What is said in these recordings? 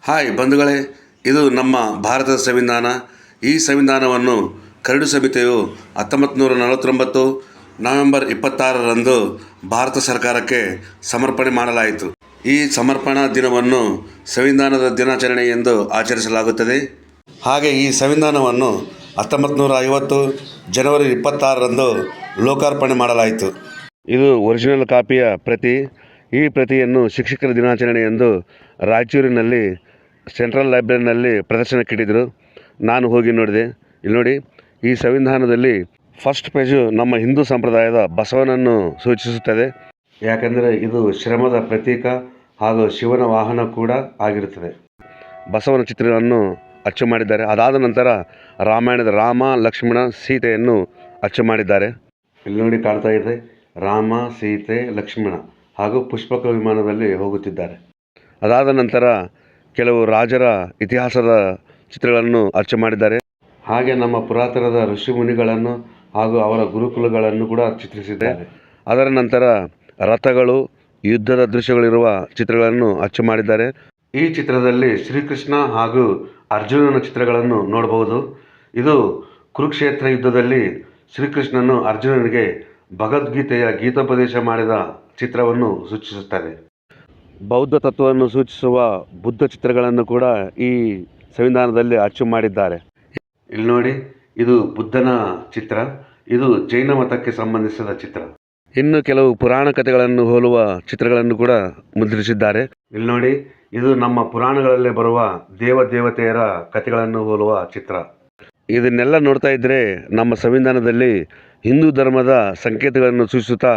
Hi ಬಂಧುಗಳೇ, ಇದು ನಮ್ಮ ಭಾರತದ ಸಂವಿಧಾನ. ಈ ಸಂವಿಧಾನವನ್ನು ಕರಡು ಸಮಿತಿಯು 1949 ನವೆಂಬರ್ 26ರಂದು ಭಾರತ ಸರ್ಕಾರಕ್ಕೆ ಸಮರ್ಪಣೆ ಮಾಡಲಾಯಿತು. ಈ ಸಮರ್ಪಣಾ ದಿನವನ್ನು ಸಂವಿಧಾನದ ದಿನಾಚರಣೆ ಎಂದು ಆಚರಿಸಲಾಗುತ್ತದೆ. ಹಾಗೆ ಈ ಸಂವಿಧಾನವನ್ನು 1950 ಜನವರಿ 26ರಂದು ಲೋಕಾರ್ಪಣೆ ಮಾಡಲಾಯಿತು. ಇದು ಒರಿಜಿನಲ್ ಕಾಪಿಯ ಪ್ರತಿ. ಈ ಪ್ರತಿಯನ್ನು ಶಿಕ್ಷಕರ ದಿನಾಚರಣೆ ಎಂದು ರಾಯಚೂರಿನಲ್ಲಿ ಸೆಂಟ್ರಲ್ ಲೈಬ್ರರಿನಲ್ಲಿ ಪ್ರದರ್ಶನಕ್ಕಿಟ್ಟಿದ್ದರು. ನಾನು ಹೋಗಿ ನೋಡಿದೆ. ಇಲ್ಲಿ ನೋಡಿ, ಈ ಸಂವಿಧಾನದಲ್ಲಿ ಫಸ್ಟ್ ಪೇಜು ನಮ್ಮ ಹಿಂದೂ ಸಂಪ್ರದಾಯದ ಬಸವನನ್ನು ಸೂಚಿಸುತ್ತದೆ. ಯಾಕೆಂದರೆ ಇದು ಶ್ರಮದ ಪ್ರತೀಕ ಹಾಗೂ ಶಿವನ ವಾಹನ ಕೂಡ ಆಗಿರುತ್ತದೆ. ಬಸವನ ಚಿತ್ರವನ್ನು ಅಚ್ಚು ಮಾಡಿದ್ದಾರೆ. ಅದಾದ ನಂತರ ರಾಮಾಯಣದ ರಾಮ, ಲಕ್ಷ್ಮಣ, ಸೀತೆಯನ್ನು ಅಚ್ಚು ಮಾಡಿದ್ದಾರೆ. ಇಲ್ಲಿ ನೋಡಿ ಕಾಣ್ತಾ ಇದೆ, ರಾಮ, ಸೀತೆ, ಲಕ್ಷ್ಮಣ ಹಾಗೂ ಪುಷ್ಪಕ ವಿಮಾನದಲ್ಲಿ ಹೋಗುತ್ತಿದ್ದಾರೆ. ಅದಾದ ನಂತರ ಕೆಲವು ರಾಜರ ಇತಿಹಾಸದ ಚಿತ್ರಗಳನ್ನು ಅಚ್ಚು ಮಾಡಿದ್ದಾರೆ. ಹಾಗೆ ನಮ್ಮ ಪುರಾತನದ ಋಷಿ ಮುನಿಗಳನ್ನು ಹಾಗೂ ಅವರ ಗುರುಕುಲಗಳನ್ನು ಕೂಡ ಚಿತ್ರಿಸಿದ್ದಾರೆ. ಅದರ ನಂತರ ರಥಗಳು, ಯುದ್ಧದ ದೃಶ್ಯಗಳಿರುವ ಚಿತ್ರಗಳನ್ನು ಅಚ್ಚು ಮಾಡಿದ್ದಾರೆ. ಈ ಚಿತ್ರದಲ್ಲಿ ಶ್ರೀಕೃಷ್ಣ ಹಾಗೂ ಅರ್ಜುನನ ಚಿತ್ರಗಳನ್ನು ನೋಡಬಹುದು. ಇದು ಕುರುಕ್ಷೇತ್ರ ಯುದ್ಧದಲ್ಲಿ ಶ್ರೀಕೃಷ್ಣನು ಅರ್ಜುನನಿಗೆ ಭಗವದ್ಗೀತೆಯ ಗೀತೋಪದೇಶ ಮಾಡಿದ ಚಿತ್ರವನ್ನು ಸೂಚಿಸುತ್ತದೆ. ಬೌದ್ಧ ತತ್ವವನ್ನು ಸೂಚಿಸುವ ಬುದ್ಧ ಚಿತ್ರಗಳನ್ನು ಕೂಡ ಈ ಸಂವಿಧಾನದಲ್ಲಿ ಅಚ್ಚು ಮಾಡಿದ್ದಾರೆ. ಇಲ್ಲಿ ನೋಡಿ, ಇದು ಬುದ್ಧನ ಚಿತ್ರ. ಇದು ಜೈನ ಮತಕ್ಕೆ ಸಂಬಂಧಿಸಿದ ಚಿತ್ರ. ಇನ್ನು ಕೆಲವು ಪುರಾಣ ಕಥೆಗಳನ್ನು ಹೋಲುವ ಚಿತ್ರಗಳನ್ನು ಕೂಡ ಮುದ್ರಿಸಿದ್ದಾರೆ. ಇಲ್ಲಿ ನೋಡಿ, ಇದು ನಮ್ಮ ಪುರಾಣಗಳಲ್ಲೇ ಬರುವ ದೇವತೆಯರ ಕಥೆಗಳನ್ನು ಹೋಲುವ ಚಿತ್ರ. ಇದನ್ನೆಲ್ಲ ನೋಡ್ತಾ ಇದ್ದರೆ ನಮ್ಮ ಸಂವಿಧಾನದಲ್ಲಿ ಹಿಂದೂ ಧರ್ಮದ ಸಂಕೇತಗಳನ್ನು ಸೂಚಿಸುತ್ತಾ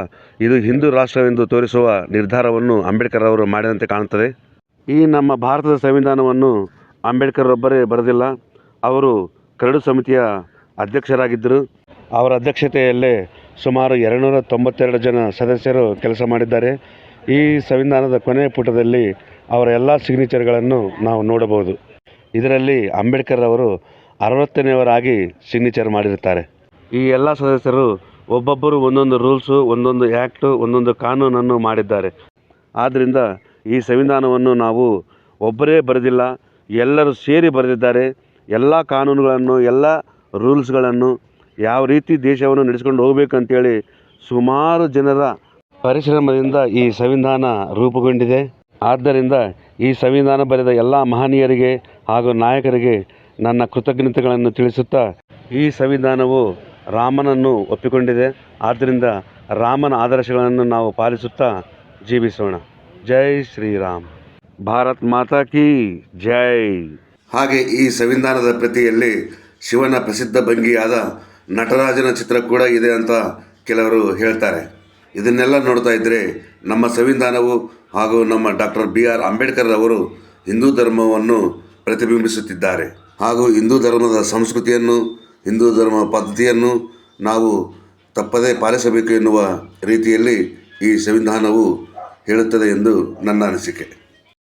ಇದು ಹಿಂದೂ ರಾಷ್ಟ್ರವೆಂದು ತೋರಿಸುವ ನಿರ್ಧಾರವನ್ನು ಅಂಬೇಡ್ಕರ್ ಅವರು ಮಾಡಿದಂತೆ ಕಾಣುತ್ತದೆ. ಈ ನಮ್ಮ ಭಾರತದ ಸಂವಿಧಾನವನ್ನು ಅಂಬೇಡ್ಕರ್ ಒಬ್ಬರೇ ಬರೆದಿಲ್ಲ. ಅವರು ಕರಡು ಸಮಿತಿಯ ಅಧ್ಯಕ್ಷರಾಗಿದ್ದರು. ಅವರ ಅಧ್ಯಕ್ಷತೆಯಲ್ಲೇ ಸುಮಾರು 292 ಜನ ಸದಸ್ಯರು ಕೆಲಸ ಮಾಡಿದ್ದಾರೆ. ಈ ಸಂವಿಧಾನದ ಕೊನೆಯ ಪುಟದಲ್ಲಿ ಅವರ ಎಲ್ಲ ಸಿಗ್ನೇಚರ್ಗಳನ್ನು ನಾವು ನೋಡಬಹುದು. ಇದರಲ್ಲಿ ಅಂಬೇಡ್ಕರ್ ಅವರು 60ನೇವರಾಗಿ ಸಿಗ್ನೇಚರ್ ಮಾಡಿರುತ್ತಾರೆ. ಈ ಎಲ್ಲ ಸದಸ್ಯರು ಒಬ್ಬೊಬ್ಬರು ಒಂದೊಂದು ರೂಲ್ಸು, ಒಂದೊಂದು ಆ್ಯಕ್ಟು, ಒಂದೊಂದು ಕಾನೂನನ್ನು ಮಾಡಿದ್ದಾರೆ. ಆದ್ದರಿಂದ ಈ ಸಂವಿಧಾನವನ್ನು ನಾವು ಒಬ್ಬರೇ ಬರೆದಿಲ್ಲ, ಎಲ್ಲರೂ ಸೇರಿ ಬರೆದಿದ್ದಾರೆ. ಎಲ್ಲ ಕಾನೂನುಗಳನ್ನು, ಎಲ್ಲ ರೂಲ್ಸ್ಗಳನ್ನು, ಯಾವ ರೀತಿ ದೇಶವನ್ನು ನಡೆಸ್ಕೊಂಡು ಹೋಗಬೇಕಂತೇಳಿ ಸುಮಾರು ಜನರ ಪರಿಶ್ರಮದಿಂದ ಈ ಸಂವಿಧಾನ ರೂಪುಗೊಂಡಿದೆ. ಆದ್ದರಿಂದ ಈ ಸಂವಿಧಾನ ಬರೆದ ಎಲ್ಲ ಮಹನೀಯರಿಗೆ ಹಾಗೂ ನಾಯಕರಿಗೆ ನನ್ನ ಕೃತಜ್ಞತೆಗಳನ್ನು ತಿಳಿಸುತ್ತಾ, ಈ ಸಂವಿಧಾನವು ರಾಮನನ್ನು ಒಪ್ಪಿಕೊಂಡಿದೆ. ಆದ್ದರಿಂದ ರಾಮನ ಆದರ್ಶಗಳನ್ನು ನಾವು ಪಾಲಿಸುತ್ತಾ ಜೀವಿಸೋಣ. ಜೈ ಶ್ರೀರಾಮ್. ಭಾರತ್ ಮಾತಾ ಕೀ ಜೈ. ಹಾಗೆ ಈ ಸಂವಿಧಾನದ ಪ್ರತಿಯಲ್ಲಿ ಶಿವನ ಪ್ರಸಿದ್ಧ ಭಂಗಿಯಾದ ನಟರಾಜನ ಚಿತ್ರ ಕೂಡ ಇದೆ ಅಂತ ಕೆಲವರು ಹೇಳ್ತಾರೆ. ಇದನ್ನೆಲ್ಲ ನೋಡ್ತಾ ಇದ್ದರೆ ನಮ್ಮ ಸಂವಿಧಾನವು ಹಾಗೂ ನಮ್ಮ ಡಾಕ್ಟರ್ BR ಅಂಬೇಡ್ಕರ್ ಅವರು ಹಿಂದೂ ಧರ್ಮವನ್ನು ಪ್ರತಿಬಿಂಬಿಸುತ್ತಿದ್ದಾರೆ. ಹಾಗೂ ಹಿಂದೂ ಧರ್ಮದ ಸಂಸ್ಕೃತಿಯನ್ನು, ಹಿಂದೂ ಧರ್ಮ ಪದ್ಧತಿಯನ್ನು ನಾವು ತಪ್ಪದೇ ಪಾಲಿಸಬೇಕು ಎನ್ನುವ ರೀತಿಯಲ್ಲಿ ಈ ಸಂವಿಧಾನವು ಹೇಳುತ್ತದೆ ಎಂದು ನನ್ನ ಅನಿಸಿಕೆ.